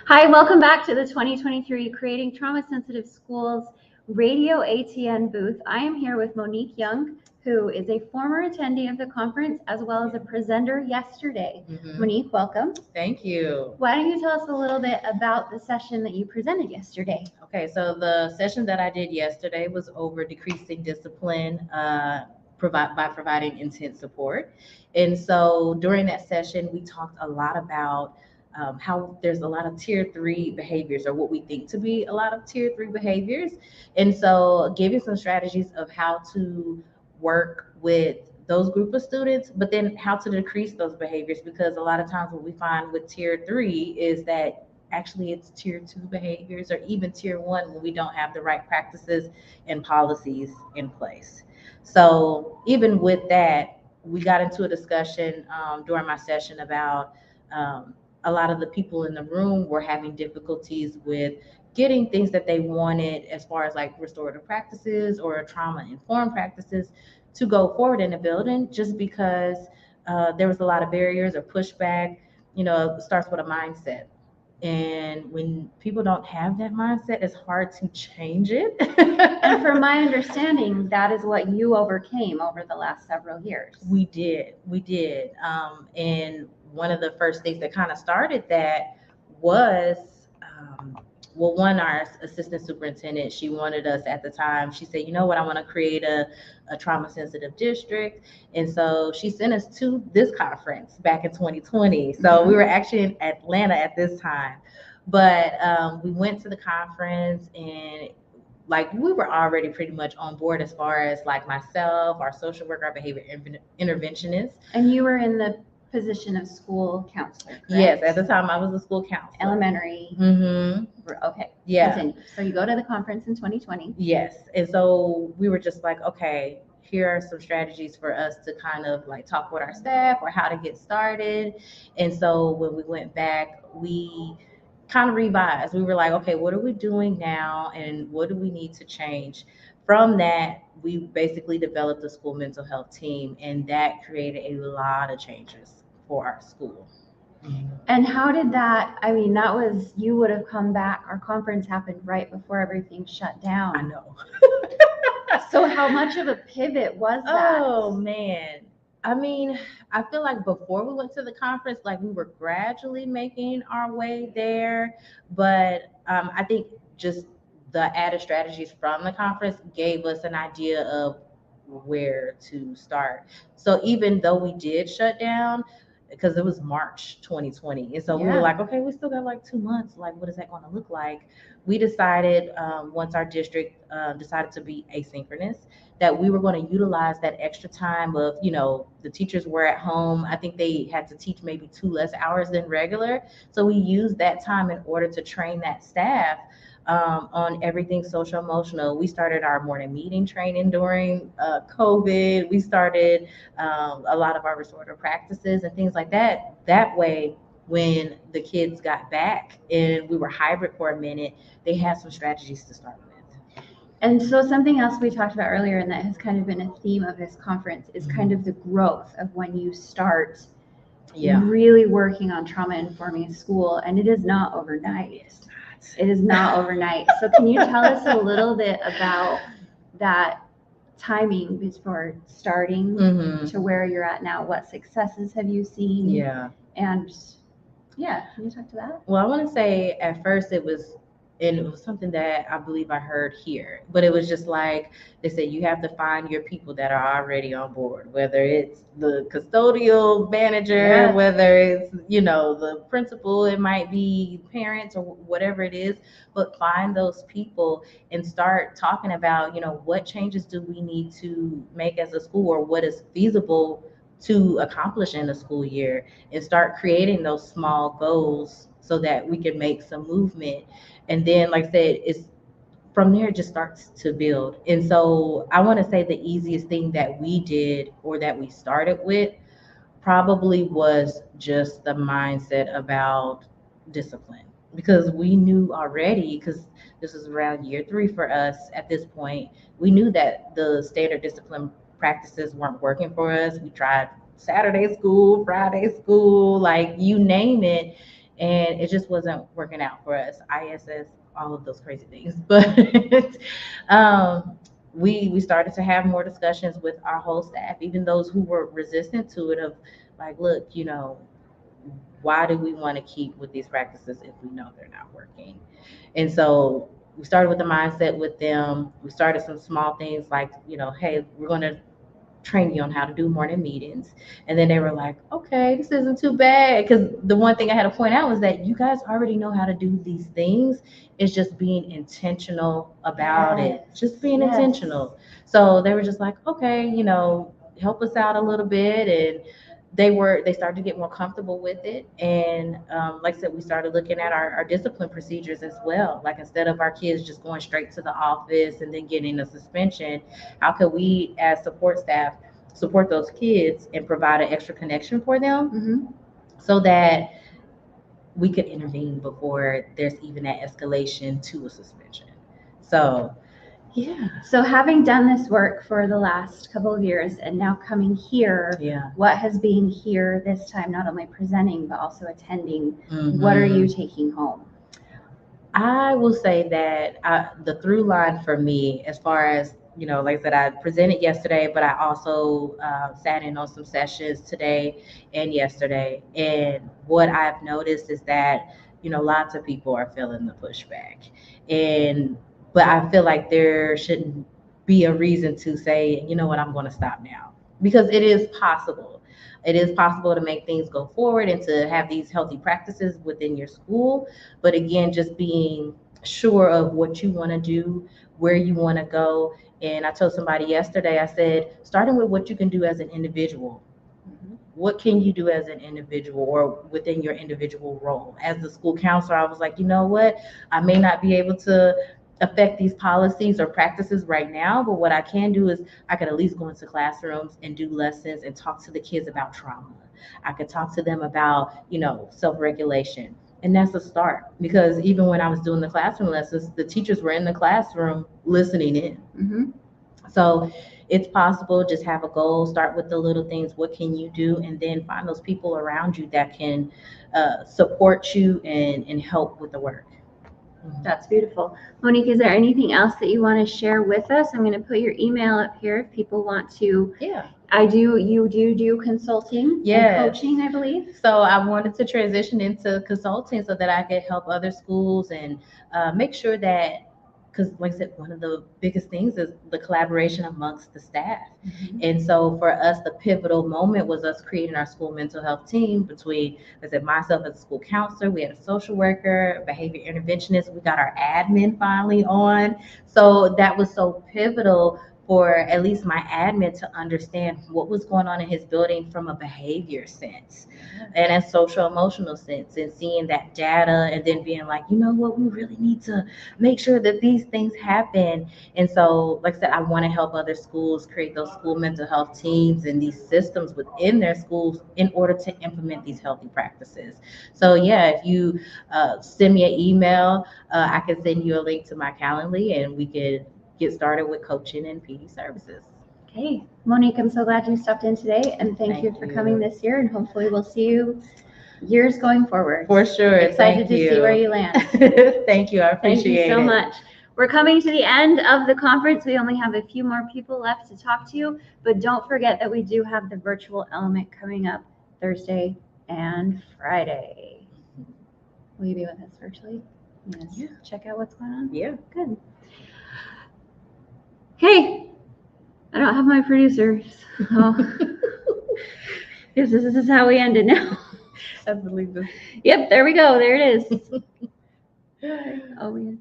Hi, welcome back to the 2023 Creating Trauma-Sensitive Schools RadioATN booth. I am here with Monique Young, who is a former attendee of the conference as well as a presenter yesterday. Monique, welcome. Thank you. Why don't you tell us a little bit about the session that you presented yesterday? Okay, so the session that I did yesterday was over decreasing discipline by providing intense support. And so during that session, we talked a lot about how there's a lot of tier three behaviors, or what we think to be a lot of tier three behaviors. And so giving some strategies of how to work with those group of students, but then how to decrease those behaviors, because a lot of times what we find with tier three is that actually it's tier two behaviors, or even tier one, when we don't have the right practices and policies in place. So even with that, we got into a discussion during my session about a lot of the people in the room were having difficulties with getting things that they wanted as far as like restorative practices or trauma informed practices to go forward in the building, just because there was a lot of barriers or pushback. It starts with a mindset. And when people don't have that mindset, it's hard to change it. And from my understanding, that is what you overcame over the last several years. We did. And one of the first things that kind of started that was, well, one, our assistant superintendent, she wanted us at the time, she said, you know what, I want to create a trauma sensitive district. And so she sent us to this conference back in 2020. So we were actually in Atlanta at this time. But we went to the conference, and like we were already pretty much on board as far as like myself, our social worker, our behavior interventionist. And you were in the position of school counselor, correct? Yes, at the time I was a school counselor. Elementary. Okay. Yeah. Continue. So you go to the conference in 2020. Yes. And so we were just like, okay, here are some strategies for us to kind of like talk with our staff or how to get started. And so when we went back, we kind of revised. We were like, okay, what are we doing now, and what do we need to change? From that, we basically developed a school mental health team, and that created a lot of changes for our school. And how did that, I mean, that was, you would have come back, our conference happened right before everything shut down. I know. So how much of a pivot was that? Oh, man. I mean, I feel like before we went to the conference, like we were gradually making our way there. But I think just the added strategies from the conference gave us an idea of where to start. So even though we did shut down, because it was March 2020. And so we were like, okay, we still got like 2 months. Like, what is that going to look like? We decided once our district decided to be asynchronous, that we were going to utilize that extra time of, the teachers were at home. I think they had to teach maybe 2 less hours than regular. So we used that time in order to train that staff on everything social emotional. We started our morning meeting training during COVID. We started a lot of our restorative practices and things like that. That way, when the kids got back and we were hybrid for a minute, they had some strategies to start with. And so something else we talked about earlier, and that has kind of been a theme of this conference, is kind of the growth of when you start really working on trauma informing school. And it is not overnight. It is not overnight. So can you tell us a little bit about that timing before starting to where you're at now? What successes have you seen? Yeah. And can you talk to that? Well, I want to say at first it was something that I believe I heard here, but it was just like they said, you have to find your people that are already on board, whether it's the custodial manager, whether it's, the principal, it might be parents or whatever it is, but find those people and start talking about, what changes do we need to make as a school, or what is feasible to accomplish in a school year, and start creating those small goals so that we can make some movement. And then, like I said, it's from there it just starts to build. And so I want to say the easiest thing that we did, or that we started with, probably was just the mindset about discipline, because we knew already, because this was around year 3 for us at this point, we knew that the standard discipline practices weren't working for us. We tried Saturday school, Friday school, like you name it. and it just wasn't working out for us. ISS, all of those crazy things. But we started to have more discussions with our whole staff, even those who were resistant to it, of like, look, why do we want to keep with these practices if we know they're not working? And so we started with the mindset with them. We started some small things like, hey, we're going to train you on how to do morning meetings. And then they were like, okay, this isn't too bad. Because the one thing I had to point out was that you guys already know how to do these things. It's just being intentional about it. Just being intentional. So they were just like, okay, help us out a little bit. And they started to get more comfortable with it. And like I said, we started looking at our discipline procedures as well. Like, instead of our kids just going straight to the office and then getting a suspension, how could we as support staff support those kids and provide an extra connection for them, so that we could intervene before there's even that escalation to a suspension. So yeah. So having done this work for the last couple of years and now coming here, what has being here this time, not only presenting but also attending, what are you taking home? I will say that the through line for me, as far as, like I said, I presented yesterday, but I also sat in on some sessions today and yesterday. And what I've noticed is that, lots of people are feeling the pushback. But I feel like there shouldn't be a reason to say, you know what, I'm going to stop now. Because it is possible. It is possible to make things go forward and to have these healthy practices within your school. But again, just being sure of what you want to do, where you want to go. And I told somebody yesterday, I said, starting with what you can do as an individual. What can you do as an individual or within your individual role? As the school counselor, I was like, you know what? I may not be able to affect these policies or practices right now, but what I can do is I could at least go into classrooms and do lessons and talk to the kids about trauma. I could talk to them about, self-regulation. And that's a start, because even when I was doing the classroom lessons, the teachers were in the classroom listening in. So it's possible. Just have a goal, start with the little things. What can you do? And then find those people around you that can support you and help with the work. That's beautiful. Monique, is there anything else that you want to share with us? I'm going to put your email up here if people want to. Yeah. You do consulting and coaching, I believe. So I wanted to transition into consulting so that I could help other schools and make sure that, because like I said, one of the biggest things is the collaboration amongst the staff. And so for us, the pivotal moment was us creating our school mental health team between, like I said, myself as a school counselor, we had a social worker, a behavior interventionist, we got our admin finally on. So that was so pivotal for at least my admin to understand what was going on in his building from a behavior sense and a social emotional sense, and seeing that data and then being like, you know what, we really need to make sure that these things happen. And so, like I said, I want to help other schools create those school mental health teams and these systems within their schools in order to implement these healthy practices. So yeah, if you send me an email, I can send you a link to my Calendly and we could get started with coaching and PD services. Okay. Monique, I'm so glad you stopped in today, and thank you for coming this year, and hopefully we'll see you years going forward. For sure. Excited to see where you land. Thank you. I appreciate it. Thank you so much. We're coming to the end of the conference. We only have a few more people left to talk to you, but don't forget that we do have the virtual element coming up Thursday and Friday. Will you be with us virtually? Yes. Yeah. Check out what's going on? Yeah. Good. Hey, I don't have my producer. So this is how we end it now. I believe this. Yep, there we go. There it is. Oh, we